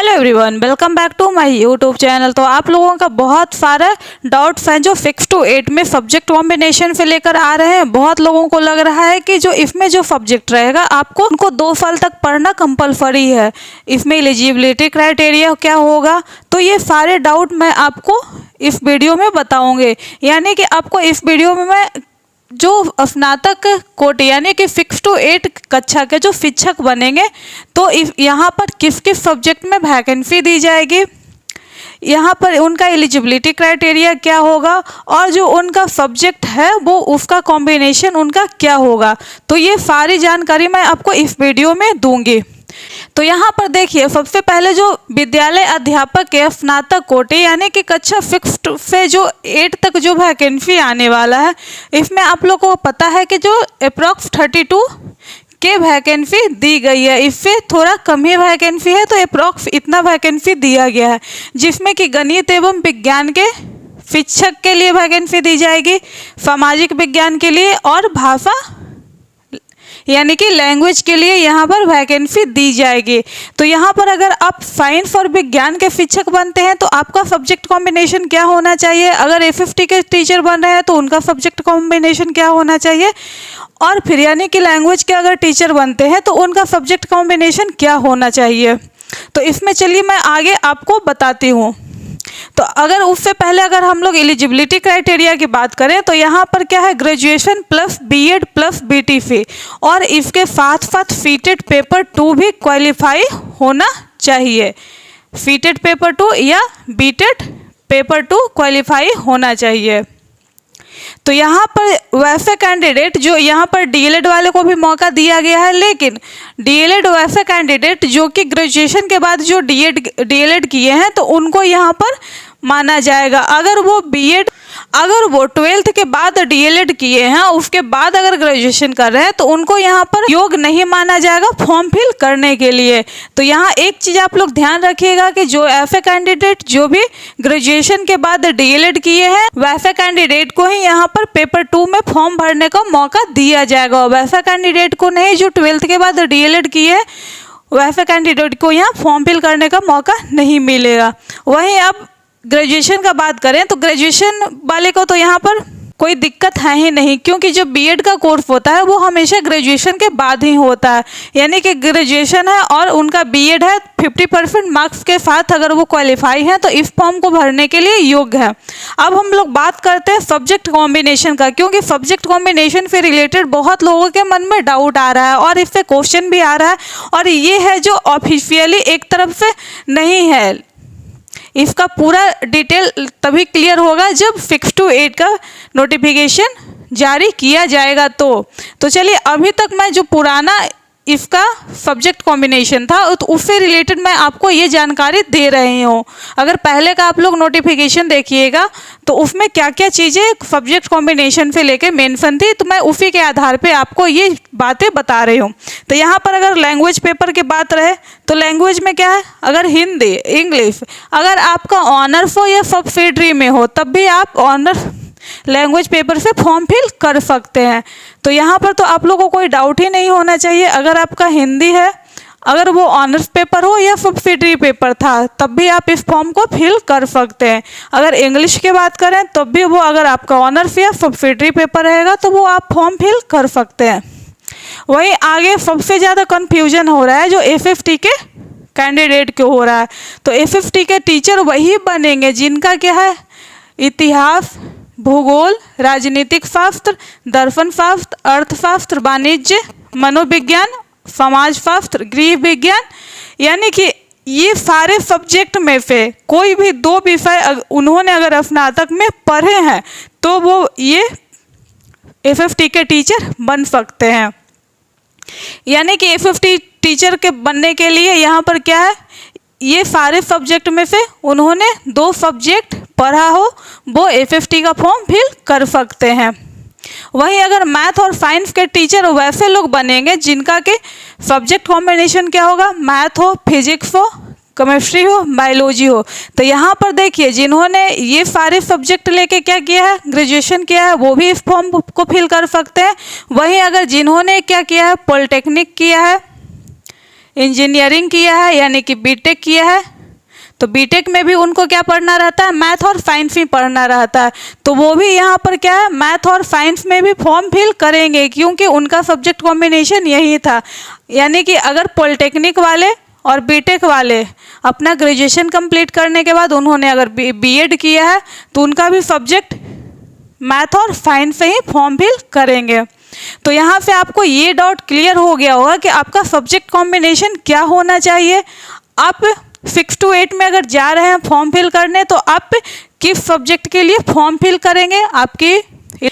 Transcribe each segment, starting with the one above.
Hello everyone, welcome back to my YouTube channel. तो आप लोगों का बहुत सारा डाउट्स हैं जो 6 to 8 में सब्जेक्ट कॉम्बिनेशन से लेकर आ रहे हैं। बहुत लोगों को लग रहा है कि जो इसमें जो सब्जेक्ट रहेगा आपको उनको 2 साल तक पढ़ना कंपलसरी है, इसमें एलिजिबिलिटी क्राइटेरिया क्या होगा। तो ये सारे डाउट मैं आपको इस वीडियो में बताऊँगी। यानी कि आपको इस वीडियो में मैं जो स्नातक कोटि यानी कि 6 to 8 कक्षा के जो शिक्षक बनेंगे तो यहाँ पर किस किस सब्जेक्ट में वैकेंसी दी जाएगी, यहाँ पर उनका एलिजिबिलिटी क्राइटेरिया क्या होगा और जो उनका सब्जेक्ट है वो उसका कॉम्बिनेशन उनका क्या होगा। तो ये सारी जानकारी मैं आपको इस वीडियो में दूंगी। तो यहाँ पर देखिए, सबसे पहले जो विद्यालय अध्यापक के स्नातक कोटि यानी कि कक्षा 6 से जो 8 तक जो वैकेंसी आने वाला है, इसमें आप लोगों को पता है कि जो अप्रॉक्स 32 के वैकेंसी दी गई है। इससे थोड़ा कम ही वैकेंसी है, तो अप्रॉक्स इतना वैकेंसी दिया गया है, जिसमें कि गणित एवं विज्ञान के शिक्षक के लिए वैकेंसी दी जाएगी, सामाजिक विज्ञान के लिए और भाषा यानी कि लैंग्वेज के लिए यहाँ पर वैकेंसी दी जाएगी। तो यहाँ पर अगर आप साइंस और विज्ञान के शिक्षक बनते हैं तो आपका सब्जेक्ट कॉम्बिनेशन क्या होना चाहिए, अगर एफएफटी के टीचर बन रहे हैं तो उनका सब्जेक्ट कॉम्बिनेशन क्या होना चाहिए, और फिर यानी कि लैंग्वेज के अगर टीचर बनते हैं तो उनका सब्जेक्ट कॉम्बिनेशन क्या होना चाहिए। तो इसमें चलिए मैं आगे आपको बताती हूँ। तो अगर उससे पहले अगर हम लोग एलिजिबिलिटी क्राइटेरिया की बात करें तो यहाँ पर क्या है, graduation plus BEd plus BTC और इसके साथ साथ सीटेट पेपर 2 भी क्वालिफाई होना चाहिए। सीटेट पेपर 2 या बीटेट पेपर 2 क्वालिफाई होना चाहिए। तो यहाँ पर वैसे कैंडिडेट जो यहाँ पर डीएलएड वाले को भी मौका दिया गया है, लेकिन डीएलएड वैसे कैंडिडेट जो कि ग्रेजुएशन के बाद जो डीएलएड किए हैं तो उनको यहाँ पर माना जाएगा। अगर वो 12th के बाद डीएलएड किए हैं उसके बाद अगर ग्रेजुएशन कर रहे हैं तो उनको यहाँ पर योग्य नहीं माना जाएगा फॉर्म फिल करने के लिए। तो यहाँ एक चीज़ आप लोग ध्यान रखिएगा कि जो ऐसे कैंडिडेट जो भी ग्रेजुएशन के बाद डीएलएड किए हैं वैसे कैंडिडेट को ही यहाँ पर पेपर 2 में फॉर्म भरने का मौका दिया जाएगा। वैसा कैंडिडेट को नहीं जो 12th के बाद डीएलएड किए हैं वैसे कैंडिडेट को यहाँ फॉर्म फिल करने का मौका नहीं मिलेगा। वहीं अब ग्रेजुएशन का बात करें तो ग्रेजुएशन वाले को तो यहाँ पर कोई दिक्कत है ही नहीं, क्योंकि जो बीएड का कोर्स होता है वो हमेशा ग्रेजुएशन के बाद ही होता है। यानी कि ग्रेजुएशन है और उनका बीएड है, 50% मार्क्स के साथ अगर वो क्वालिफाई है तो इस फॉर्म को भरने के लिए योग्य है। अब हम लोग बात करते हैं सब्जेक्ट कॉम्बिनेशन का, क्योंकि सब्जेक्ट कॉम्बिनेशन से रिलेटेड बहुत लोगों के मन में डाउट आ रहा है और इससे क्वेश्चन भी आ रहा है, और ये है जो ऑफिशियली एक तरफ से नहीं है। इसका पूरा डिटेल तभी क्लियर होगा जब 6 to 8 का नोटिफिकेशन जारी किया जाएगा। तो चलिए, अभी तक मैं जो पुराना इसका सब्जेक्ट कॉम्बिनेशन था तो उससे रिलेटेड मैं आपको ये जानकारी दे रही हूँ। अगर पहले का आप लोग नोटिफिकेशन देखिएगा तो उसमें क्या क्या चीज़ें सब्जेक्ट कॉम्बिनेशन से लेके मेंशन थी, तो मैं उसी के आधार पे आपको ये बातें बता रही हूँ। तो यहाँ पर अगर लैंग्वेज पेपर की बात रहे तो लैंग्वेज में क्या है, अगर हिंदी इंग्लिश अगर आपका ऑनर्स हो या सब्सिडरी में हो तब भी आप ऑनर्स लैंग्वेज पेपर से फॉर्म फिल कर सकते हैं। तो यहाँ पर तो आप लोगों को कोई डाउट ही नहीं होना चाहिए। अगर आपका हिंदी है, अगर वो ऑनर्स पेपर हो या सब्सिडरी पेपर था तब भी आप इस फॉर्म को फिल कर सकते हैं। अगर इंग्लिश की बात करें तब भी वो अगर आपका ऑनर्स या सब्सिडरी पेपर रहेगा तो वो आप फॉर्म फिल कर सकते हैं। वहीं आगे सबसे ज़्यादा कन्फ्यूजन हो रहा है जो एफएफटी के कैंडिडेट को हो रहा है। तो एफएफटी के टीचर वही बनेंगे जिनका क्या है, इतिहास, भूगोल, राजनीतिक शास्त्र, दर्शन शास्त्र, अर्थशास्त्र, वाणिज्य, मनोविज्ञान, समाज शास्त्र, गृह विज्ञान, यानी कि ये सारे सब्जेक्ट में से कोई भी 2 विषय उन्होंने अगर स्नातक में पढ़े हैं तो वो ये एफएफटी के टीचर बन सकते हैं। यानी कि एफएफटी टीचर के बनने के लिए यहाँ पर क्या है, ये सारे सब्जेक्ट में से उन्होंने 2 सब्जेक्ट पढ़ा हो वो एफएफटी का फॉर्म फिल कर सकते हैं। वहीं अगर मैथ और साइंस के टीचर वैसे लोग बनेंगे जिनका के सब्जेक्ट कॉम्बिनेशन क्या होगा, मैथ हो, फिजिक्स हो, केमिस्ट्री हो, बायोलॉजी हो। तो यहाँ पर देखिए, जिन्होंने ये सारे सब्जेक्ट लेके क्या किया है, ग्रेजुएशन किया है, वो भी इस फॉर्म को फिल कर सकते हैं। वहीं अगर जिन्होंने क्या किया है, पॉलिटेक्निक किया है, इंजीनियरिंग किया है यानी कि बीटेक किया है, तो बीटेक में भी उनको क्या पढ़ना रहता है, मैथ और साइंस ही पढ़ना रहता है। तो वो भी यहाँ पर क्या है, मैथ और साइंस में भी फॉर्म फिल करेंगे, क्योंकि उनका सब्जेक्ट कॉम्बिनेशन यही था। यानी कि अगर पॉलिटेक्निक वाले और बीटेक वाले अपना ग्रेजुएशन कंप्लीट करने के बाद उन्होंने अगर बीएड किया है तो उनका भी सब्जेक्ट मैथ और साइंस से ही फॉर्म फिल करेंगे। तो यहाँ से आपको ये डाउट क्लियर हो गया होगा कि आपका सब्जेक्ट कॉम्बिनेशन क्या होना चाहिए। आप 6 to 8 में अगर जा रहे हैं फॉर्म फिल करने तो आप किस सब्जेक्ट के लिए फॉर्म फिल करेंगे, आपकी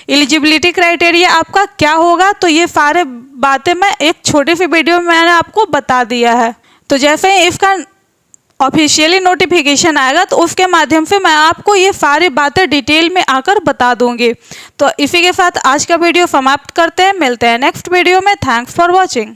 एलिजिबिलिटी क्राइटेरिया आपका क्या होगा। तो ये सारे बातें मैं एक छोटी सी वीडियो में मैंने आपको बता दिया है। तो जैसे ही इसका ऑफिशियली नोटिफिकेशन आएगा तो उसके माध्यम से मैं आपको ये सारी बातें डिटेल में आकर बता दूंगी। तो इसी के साथ आज का वीडियो समाप्त करते हैं, मिलते हैं नेक्स्ट वीडियो में। Thanks for watching.